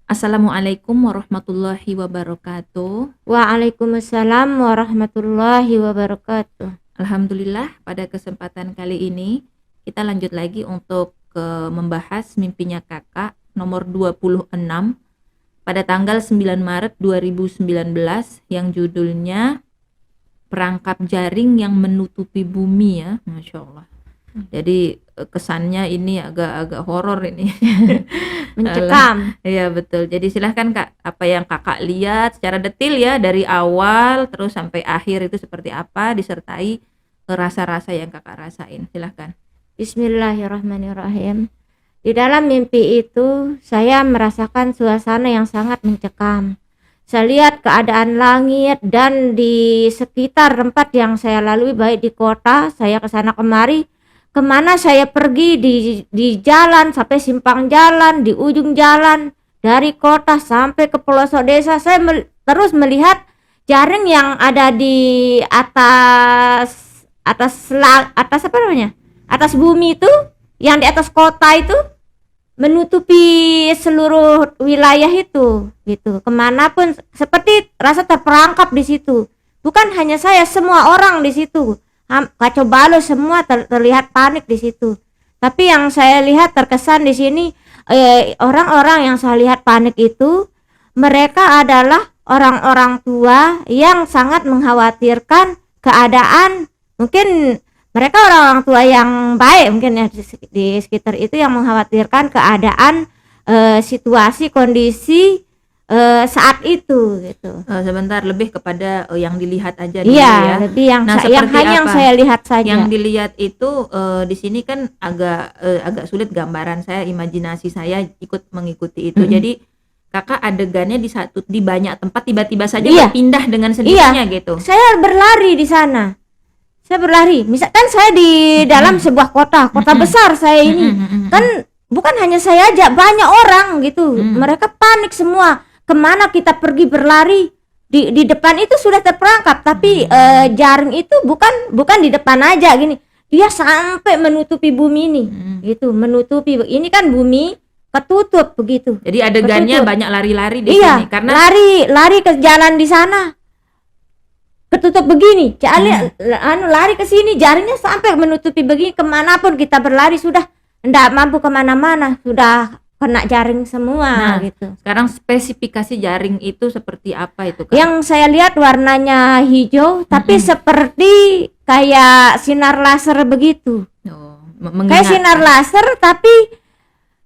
Assalamualaikum warahmatullahi wabarakatuh. Waalaikumsalam warahmatullahi wabarakatuh. Alhamdulillah, pada kesempatan kali ini kita lanjut lagi untuk membahas mimpinya Kakak nomor 26 pada tanggal 9 Maret 2019 yang judulnya Perangkap Jaring yang Menutupi Bumi ya, Masya Allah. Jadi kesannya ini agak-agak horor ini. Mencekam. Iya betul. Jadi silahkan Kak, apa yang Kakak lihat secara detil ya dari awal terus sampai akhir itu seperti apa disertai rasa-rasa yang Kakak rasain. Silahkan. Bismillahirrahmanirrahim. Di dalam mimpi itu saya merasakan suasana yang sangat mencekam. Saya lihat keadaan langit dan di sekitar tempat yang saya lalui, baik di kota, saya ke sana kemari, kemana saya pergi di jalan sampai simpang jalan, di ujung jalan, dari kota sampai ke pelosok desa, saya terus melihat jaring yang ada di atas apa namanya, atas bumi itu, yang di atas kota itu menutupi seluruh wilayah itu, gitu. Kemanapun seperti rasa terperangkap di situ. Bukan hanya saya, semua orang di situ. Kacau balau semua, terlihat panik di situ. Tapi yang saya lihat terkesan di sini, orang-orang yang saya lihat panik itu, mereka adalah orang-orang tua yang sangat mengkhawatirkan keadaan. Mungkin mereka orang-orang tua yang baik mungkin ya di sekitar itu, yang mengkhawatirkan keadaan, situasi, kondisi saat itu gitu. Sebentar, lebih kepada yang dilihat aja dulu Iya, ya. lebih yang Nah, yang saya lihat saja. Yang dilihat itu di sini kan agak sulit gambaran saya, imajinasi saya ikut mengikuti itu. Jadi Kakak adegannya di banyak tempat tiba-tiba saja berpindah dengan sendirinya gitu. Saya berlari di sana. Saya berlari. Misalkan saya di dalam sebuah kota besar saya ini. Kan bukan hanya saya aja, banyak orang gitu. Mereka panik semua. Kemana kita pergi berlari? Di depan itu sudah terperangkap, tapi jaring itu bukan di depan aja gini. Dia sampai menutupi bumi ini. Gitu, menutupi. Ini kan bumi ketutup begitu. Jadi adegannya banyak lari-lari di sini karena lari ke jalan di sana. Ketutup begini, lari ke sini, jaringnya sampai menutupi begini. Kemanapun kita berlari sudah tidak mampu kemana-mana, sudah kena jaring semua. Gitu. Sekarang spesifikasi jaring itu seperti apa itu Kak? Yang saya lihat warnanya hijau, tapi seperti kayak sinar laser begitu. Kayak sinar laser, tapi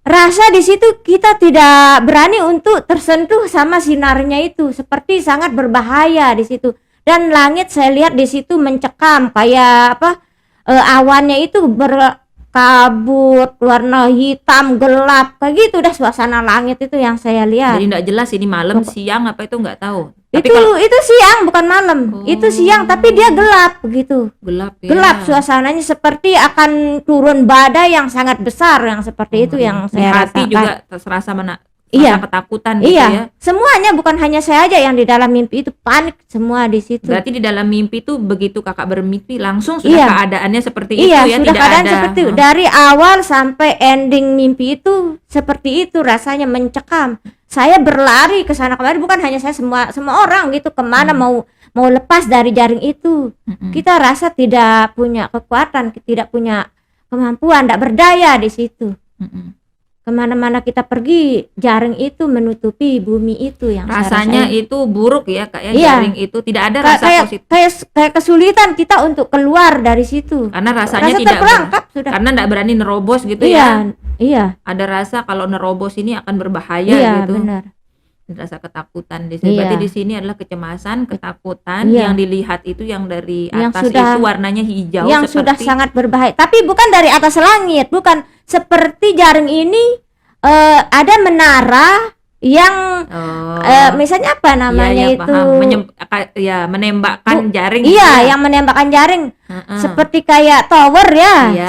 rasa di situ kita tidak berani untuk tersentuh sama sinarnya itu, seperti sangat berbahaya di situ. Dan langit saya lihat di situ mencekam, kayak apa, awannya itu berkabut, warna hitam gelap, kayak gitu dah suasana langit itu yang saya lihat. Jadi tidak jelas ini malam, siang apa itu nggak tahu. Tapi itu siang bukan malam. Itu siang tapi dia gelap begitu. Gelap ya. Gelap suasananya, seperti akan turun badai yang sangat besar, yang seperti itu yang saya rasakan. Hati juga terasa ketakutan gitu ya. Semuanya, bukan hanya saya aja yang di dalam mimpi itu panik semua di situ. Berarti di dalam mimpi itu begitu Kakak bermimpi langsung sudah keadaannya seperti itu ya, sudah tidak keadaan ada seperti itu. Dari awal sampai ending mimpi itu seperti itu, rasanya mencekam. Saya berlari ke sana kemari, bukan hanya saya, semua orang gitu, kemana mau lepas dari jaring itu. Kita rasa tidak punya kekuatan, tidak punya kemampuan, tidak berdaya di situ. Kemana-mana kita pergi, jaring itu menutupi bumi itu yang rasanya itu buruk ya Kak ya. Jaring itu tidak ada rasa positif. Kayak kesulitan kita untuk keluar dari situ. Karena rasanya tidak terperangkap sudah. Karena tidak berani nerobos gitu ya. Ada rasa kalau nerobos ini akan berbahaya gitu. Benar. Rasa ketakutan di sini. Berarti di sini adalah kecemasan, ketakutan yang dilihat itu yang dari atas itu warnanya hijau, yang sudah sangat berbahaya. Tapi bukan dari atas langit, bukan seperti jaring ini. Ada menara yang misalnya apa namanya itu menembakkan jaring. Yang menembakkan jaring. Seperti kayak tower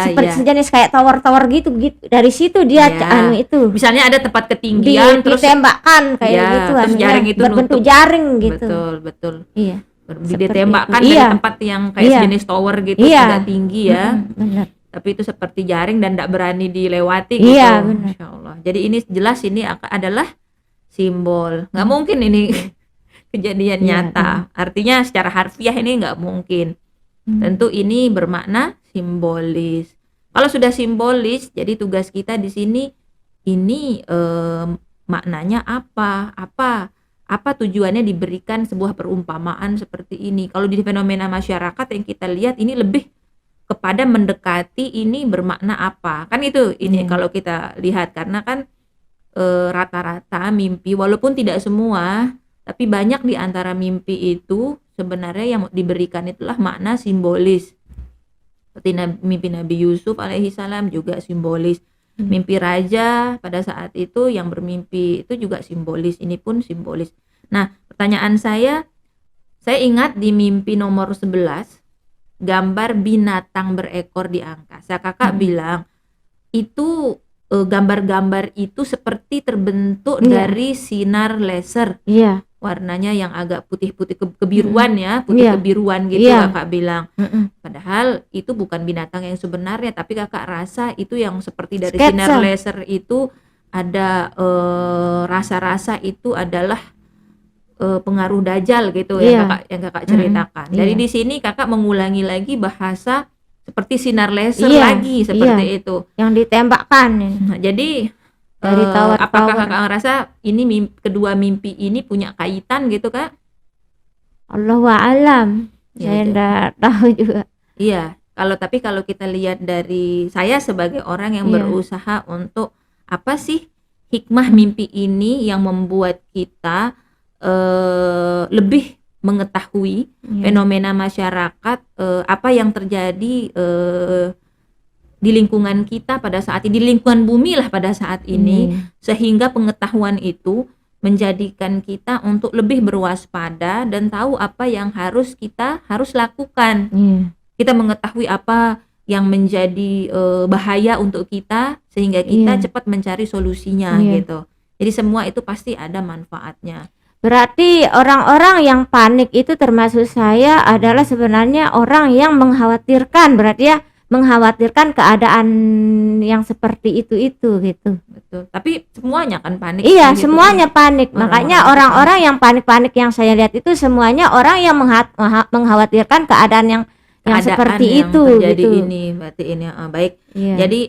seperti sejenis kayak tower gitu. Dari situ dia itu. Misalnya ada tempat ketinggian terus ditembakkan kayak gitu, terus jaring itu berbentuk jaring gitu. Betul. Iya. Ditembakkan dari tempat yang kayak sejenis tower gitu, agak tinggi ya. Benar. Tapi itu seperti jaring dan tidak berani dilewati gitu. Iya, benar. Masya Allah. Jadi ini jelas ini adalah simbol. Nggak mungkin ini kejadian Iya, nyata. Artinya secara harfiah ini nggak mungkin. Tentu ini bermakna simbolis. Kalau sudah simbolis, jadi tugas kita di sini ini maknanya apa? Apa tujuannya diberikan sebuah perumpamaan seperti ini? Kalau di fenomena masyarakat yang kita lihat ini lebih kepada mendekati ini bermakna apa? Kan itu ini kalau kita lihat, karena kan rata-rata mimpi, walaupun tidak semua, tapi banyak di antara mimpi itu sebenarnya yang diberikan itulah makna simbolis. Seperti mimpi Nabi Yusuf alaihi salam juga simbolis. Mimpi raja pada saat itu yang bermimpi itu juga simbolis. Ini pun simbolis. Nah, pertanyaan saya ingat di mimpi nomor 11 gambar binatang berekor di angkasa. Kakak bilang itu gambar-gambar itu seperti terbentuk dari sinar laser. Iya. Warnanya yang agak putih-putih kebiruan ya, putih kebiruan gitu. Kakak bilang. Padahal itu bukan binatang yang sebenarnya, tapi kakak rasa itu yang seperti dari sinar laser itu ada rasa-rasa itu adalah pengaruh dajjal gitu yang kakak ceritakan. Jadi di sini kakak mengulangi lagi bahasa seperti sinar laser lagi seperti itu. Yang ditembakkan. Nah, jadi Dari apakah kakak ngerasa ini kedua mimpi ini punya kaitan gitu kak? Allahu a'lam. Saya enggak tahu juga. Iya, kalau kita lihat dari saya sebagai orang yang berusaha untuk apa sih hikmah mimpi ini yang membuat kita lebih mengetahui fenomena masyarakat, apa yang terjadi di lingkungan kita pada saat ini, di lingkungan bumi lah pada saat ini, sehingga pengetahuan itu menjadikan kita untuk lebih berwaspada dan tahu apa yang kita harus lakukan. Kita mengetahui apa yang menjadi bahaya untuk kita sehingga kita cepat mencari solusinya gitu. Jadi semua itu pasti ada manfaatnya. Berarti orang-orang yang panik itu termasuk saya adalah sebenarnya orang yang mengkhawatirkan, berarti ya mengkhawatirkan keadaan yang seperti itu gitu. Betul. Tapi semuanya kan panik. Iya, gitu. Semuanya panik. Makanya orang-orang yang panik-panik yang saya lihat itu semuanya orang yang mengkhawatirkan keadaan yang seperti yang itu terjadi gitu. Ini berarti ini baik. Jadi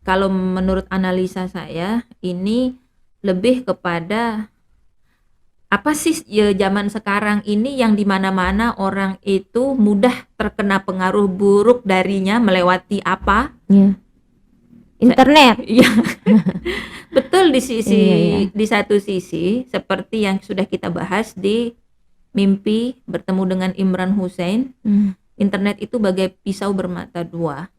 kalau menurut analisa saya ini lebih kepada apa sih zaman sekarang ini yang dimana-mana orang itu mudah terkena pengaruh buruk darinya melewati apa? Internet. Iya. Betul, di satu sisi seperti yang sudah kita bahas di mimpi bertemu dengan Imran Hussein, internet itu bagai pisau bermata dua.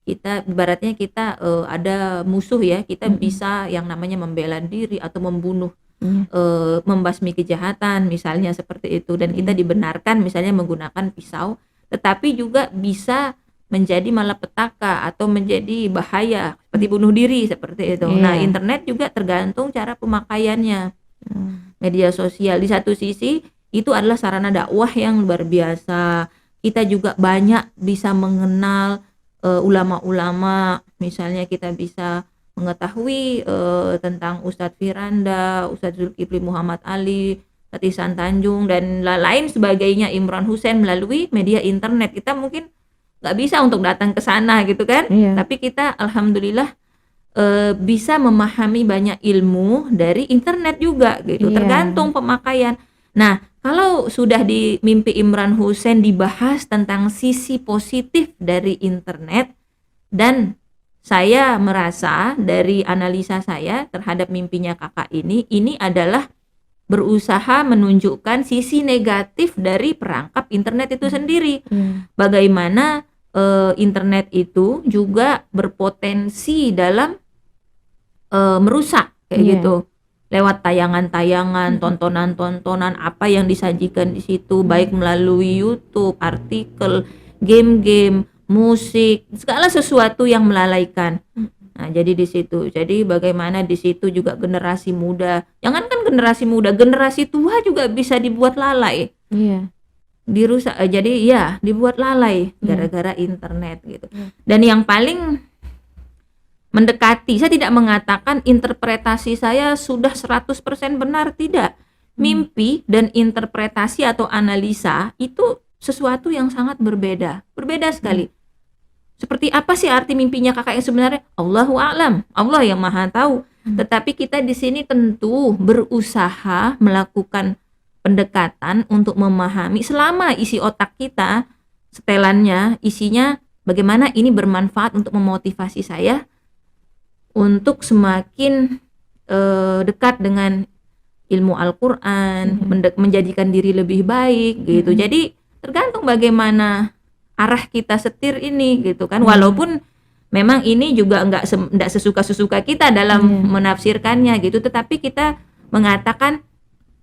Kita ibaratnya kita ada musuh ya, kita bisa yang namanya membela diri atau membunuh, membasmi kejahatan misalnya seperti itu, dan kita dibenarkan misalnya menggunakan pisau, tetapi juga bisa menjadi malapetaka atau menjadi bahaya seperti bunuh diri seperti itu. Nah, internet juga tergantung cara pemakaiannya. Media sosial di satu sisi itu adalah sarana dakwah yang luar biasa. Kita juga banyak bisa mengenal ulama-ulama, misalnya kita bisa mengetahui tentang Ustadz Firanda, Ustadz Zulkifli Muhammad Ali, Ustadz Ihsan Tanjung dan lain sebagainya, Imran Hussein melalui media internet. Kita mungkin nggak bisa untuk datang ke sana gitu kan, tapi kita alhamdulillah bisa memahami banyak ilmu dari internet juga gitu, tergantung pemakaian. Nah, kalau sudah di mimpi Imran Hussein dibahas tentang sisi positif dari internet, dan saya merasa dari analisa saya terhadap mimpinya kakak ini adalah berusaha menunjukkan sisi negatif dari perangkap internet itu sendiri. Bagaimana internet itu juga berpotensi dalam merusak kayak gitu, lewat tayangan-tayangan, tontonan-tontonan apa yang disajikan di situ, baik melalui YouTube, artikel, game-game, musik, segala sesuatu yang melalaikan. Nah, jadi di situ. Jadi bagaimana di situ juga generasi muda, jangankan generasi muda, generasi tua juga bisa dibuat lalai. Dirusak. Jadi dibuat lalai gara-gara internet gitu. Dan yang paling mendekati. Saya tidak mengatakan interpretasi saya sudah 100% benar, tidak. Mimpi dan interpretasi atau analisa itu sesuatu yang sangat berbeda sekali. Seperti apa sih arti mimpinya kakak yang sebenarnya? Allahu a'lam, Allah yang maha tahu. Tetapi kita di sini tentu berusaha melakukan pendekatan untuk memahami selama isi otak kita, setelannya, isinya bagaimana ini bermanfaat untuk memotivasi saya untuk semakin dekat dengan ilmu Al-Quran, menjadikan diri lebih baik gitu. Jadi tergantung bagaimana arah kita setir ini gitu kan. Walaupun memang ini juga nggak sesuka-suka kita dalam menafsirkannya gitu, tetapi kita mengatakan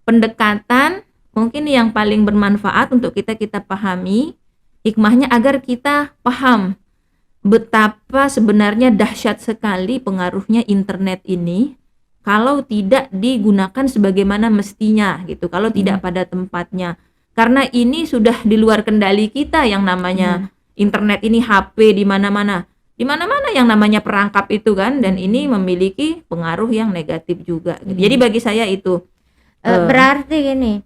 pendekatan mungkin yang paling bermanfaat untuk kita pahami hikmahnya agar kita paham betapa sebenarnya dahsyat sekali pengaruhnya internet ini kalau tidak digunakan sebagaimana mestinya gitu, kalau tidak pada tempatnya. Karena ini sudah di luar kendali kita yang namanya internet ini, HP di mana-mana. Di mana-mana yang namanya perangkap itu kan, dan ini memiliki pengaruh yang negatif juga. Jadi bagi saya itu berarti gini,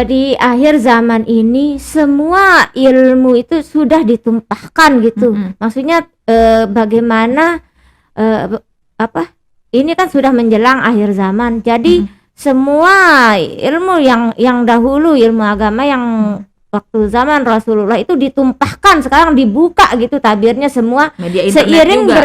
di akhir zaman ini semua ilmu itu sudah ditumpahkan gitu. Maksudnya bagaimana ini kan sudah menjelang akhir zaman. Jadi semua ilmu yang dahulu, ilmu agama yang waktu zaman Rasulullah itu ditumpahkan, sekarang dibuka gitu tabirnya semua media internet seiring juga.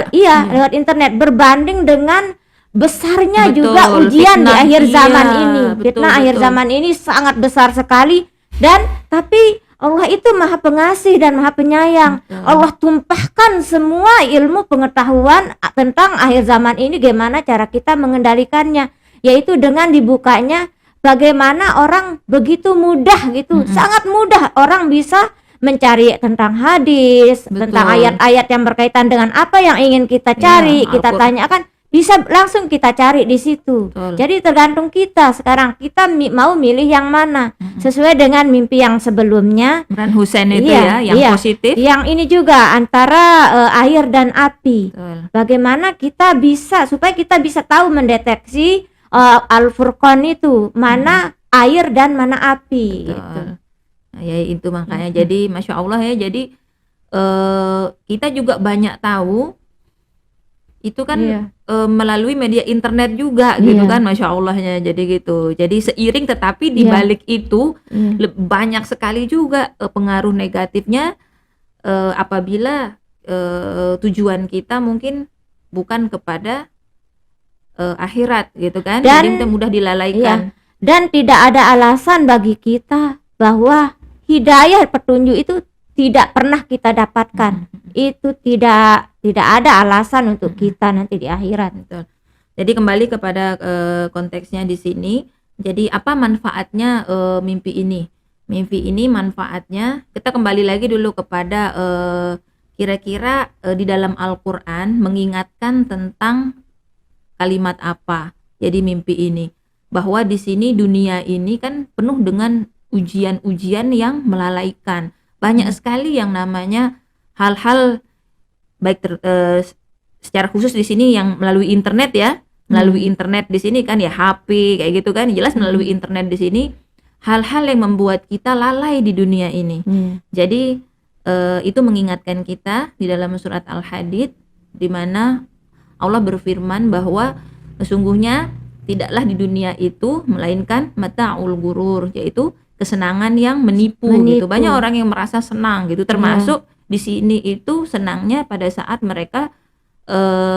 Lewat internet, berbanding dengan besarnya Betul, juga ujian di fitnah, akhir zaman iya, ini. Fitnah akhir zaman ini sangat besar sekali, dan tapi Allah itu maha pengasih dan maha penyayang. Allah tumpahkan semua ilmu pengetahuan tentang akhir zaman ini, bagaimana cara kita mengendalikannya, yaitu dengan dibukanya bagaimana orang begitu mudah gitu, sangat mudah orang bisa mencari tentang hadis, tentang ayat-ayat yang berkaitan dengan apa yang ingin kita cari, kita tanyakan, bisa langsung kita cari di situ. Jadi tergantung kita sekarang, kita mau milih yang mana sesuai dengan mimpi yang sebelumnya. Imran Hussein itu yang positif. Yang ini juga antara air dan api. Bagaimana kita bisa supaya kita bisa tahu mendeteksi Al-Furqan itu mana air dan mana api. Gitu. Nah, ya itu makanya jadi Masya Allah ya, jadi kita juga banyak tahu itu kan melalui media internet juga gitu kan, Masya Allahnya. Jadi gitu, jadi seiring tetapi di balik itu banyak sekali juga pengaruh negatifnya apabila tujuan kita mungkin bukan kepada akhirat gitu kan, dan jadi mudah dilalaikan. Dan tidak ada alasan bagi kita bahwa hidayah petunjuk itu tidak pernah kita dapatkan. Itu tidak ada alasan untuk kita nanti di akhirat. Betul. Jadi kembali kepada konteksnya di sini. Jadi apa manfaatnya mimpi ini? Mimpi ini manfaatnya, kita kembali lagi dulu kepada kira-kira di dalam Al-Quran mengingatkan tentang kalimat apa. Jadi mimpi ini, bahwa di sini dunia ini kan penuh dengan ujian-ujian yang melalaikan. Banyak sekali yang namanya hal-hal baik secara khusus di sini yang melalui internet ya, melalui internet di sini kan ya HP kayak gitu kan, jelas melalui internet di sini hal-hal yang membuat kita lalai di dunia ini. Jadi itu mengingatkan kita di dalam surat Al-Hadid di mana Allah berfirman bahwa sesungguhnya tidaklah di dunia itu melainkan mata'ul gurur, yaitu kesenangan yang menipu. Gitu. Banyak orang yang merasa senang gitu, termasuk di sini itu senangnya pada saat mereka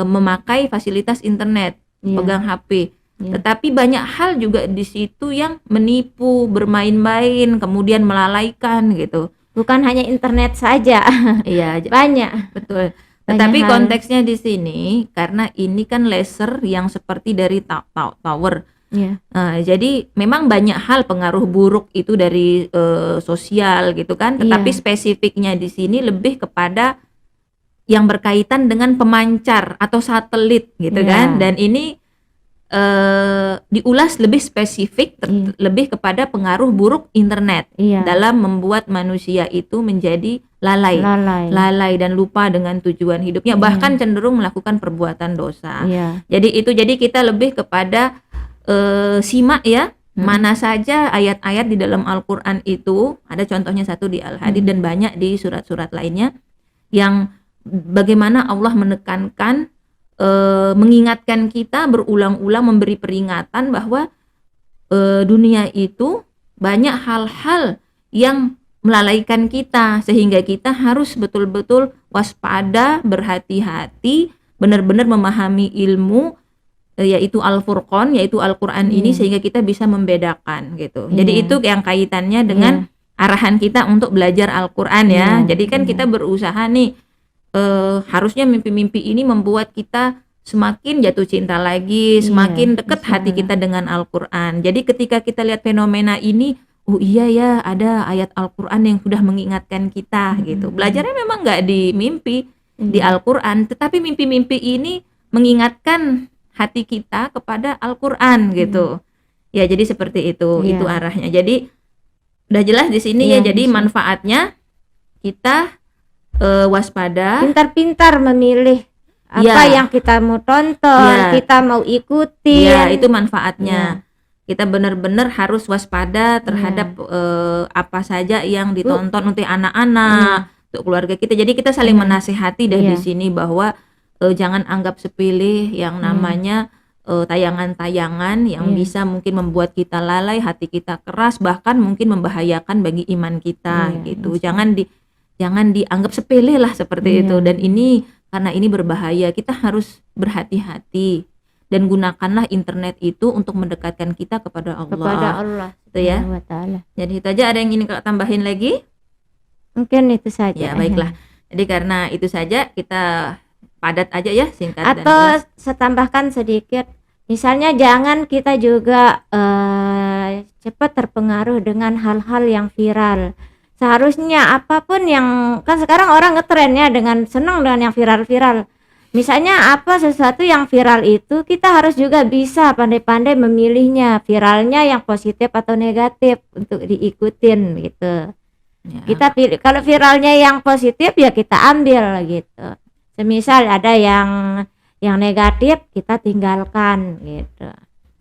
memakai fasilitas internet, pegang HP. Tetapi banyak hal juga di situ yang menipu, bermain-main, kemudian melalaikan gitu. Bukan hanya internet saja. Iya, banyak. Betul. Tetapi konteksnya di sini karena ini kan laser yang seperti dari tower. Jadi memang banyak hal pengaruh buruk itu dari sosial gitu kan, tetapi spesifiknya di sini lebih kepada yang berkaitan dengan pemancar atau satelit gitu kan, dan ini diulas lebih spesifik, lebih kepada pengaruh buruk internet dalam membuat manusia itu menjadi lalai dan lupa dengan tujuan hidupnya, bahkan cenderung melakukan perbuatan dosa. Jadi kita lebih kepada simak ya, mana saja ayat-ayat di dalam Al-Quran itu, ada contohnya satu di Al-Hadid dan banyak di surat-surat lainnya, yang bagaimana Allah menekankan, mengingatkan kita berulang-ulang, memberi peringatan bahwa dunia itu banyak hal-hal yang melalaikan kita, sehingga kita harus betul-betul waspada, berhati-hati, benar-benar memahami ilmu, yaitu Al-Furqan, yaitu Al-Quran ini, sehingga kita bisa membedakan gitu. Jadi itu yang kaitannya dengan arahan kita untuk belajar Al-Quran ya. Jadi kan kita berusaha nih, harusnya mimpi-mimpi ini membuat kita semakin jatuh cinta lagi, semakin dekat hati kita dengan Al-Quran. Jadi ketika kita lihat fenomena ini, oh iya ya, ada ayat Al-Quran yang sudah mengingatkan kita gitu. Belajarnya memang nggak di mimpi, di Al-Quran, tetapi mimpi-mimpi ini mengingatkan hati kita kepada Al-Quran gitu. Ya, jadi seperti itu, itu arahnya. Jadi udah jelas di sini ya. Jadi manfaatnya kita waspada, pintar-pintar memilih apa yang kita mau tonton, kita mau ikuti. Ya, itu manfaatnya. Kita benar-benar harus waspada terhadap apa saja yang ditonton untuk anak-anak, untuk keluarga kita. Jadi kita saling menasihati di sini bahwa jangan anggap sepele yang namanya tayangan-tayangan yang bisa mungkin membuat kita lalai, hati kita keras, bahkan mungkin membahayakan bagi iman kita gitu. Jangan dianggap sepele lah seperti itu. Dan ini karena ini berbahaya, kita harus berhati-hati dan gunakanlah internet itu untuk mendekatkan kita kepada Allah. Itu ya. Jadi itu aja. Ada yang ingin Kak tambahin lagi? Mungkin itu saja. Ya, baiklah. Jadi karena itu saja, kita padat aja ya, singkat. Atau saya tambahkan sedikit, misalnya jangan kita juga cepat terpengaruh dengan hal-hal yang viral. Seharusnya apapun yang, kan sekarang orang ngetrennya dengan senang dengan yang viral-viral. Misalnya apa sesuatu yang viral itu, kita harus juga bisa pandai-pandai memilihnya, viralnya yang positif atau negatif untuk diikutin gitu. Kita pilih, kalau viralnya yang positif ya kita ambil gitu. Semisal ada yang negatif, kita tinggalkan gitu.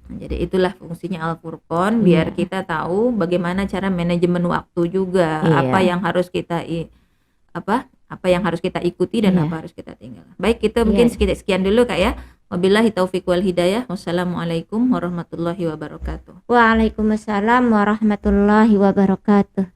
Jadi itulah fungsinya Al-Furqan, biar kita tahu bagaimana cara manajemen waktu juga, apa yang harus kita apa yang harus kita ikuti dan apa harus kita tinggal. Baik, kita mungkin sekian dulu Kak ya. Wabillahi taufiq wal hidayah. Wassalamualaikum warahmatullahi wabarakatuh. Waalaikumsalam warahmatullahi wabarakatuh.